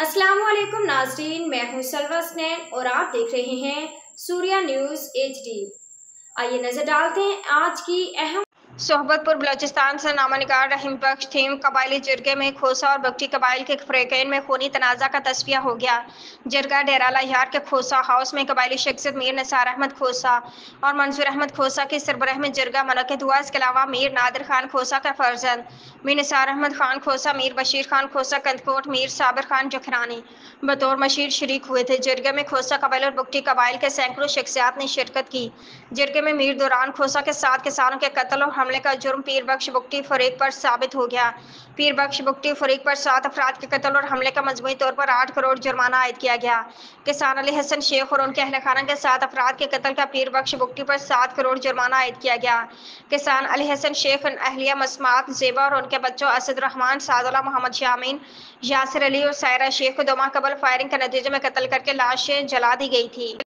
अस्सलाम वालेकुम नाज़रीन, मैं हूं सलवा स्नैन और आप देख रहे हैं सूर्या न्यूज़ HD। आइए नजर डालते हैं आज की अहम। सोहबतपुर बलोचिस्तान से नामनिगार रहीम बख्श थीम कबायली जरगे में खोसा और बगटी कबाइल के फ़रीक़ैन में खूनी तनाज़ा का तस्फिया हो गया। जरगा डेरा लाहियार के खोसा हाउस में कबायली शख्सियत मीर निसार अहमद खोसा और मंसूर अहमद खोसा की सरबराह में जरगा मुनक़िद हुआ। इसके अलावा मीर नादिर खान खोसा का फर्जंद मीर निसार अहमद खान खोसा, मीर बशीर खान खोसा कंदकोट, मीर साबिर खान जखरानी बतौर मशीर शरीक हुए थे। जरगे में खोसा कबाइल और बगटी कबाइल के सैकड़ों शख्सियात ने शिरकत की। जरगे में मीर दौरान खोसा के 7 किसानों के कत्ल और हमले का जुर्म पीर बख्श बुगटी फरीक पर साबित हो गया। पीर बख्श बुगटी फरीक पर 7 अफराद के कत्ल और हमले का मजमूई तौर पर 8 करोड़ जुर्माना आयद किया गया। किसान अली हसन शेख और उनके अहल खाना के 7 अफराद के कत्ल का पीर बख्श बुगटी पर 7 करोड़ जुर्माना आयद किया गया। किसान अली हसन शेख अहलिया मसमात ज़ेबा और उनके बच्चों असद रहमान, सादुल्लाह मोहम्मद शामीन, यासिर अली और सायरा शेख को 2 माह कबल फायरिंग के नतीजे में कत्ल करके लाशें जला दी गई थी।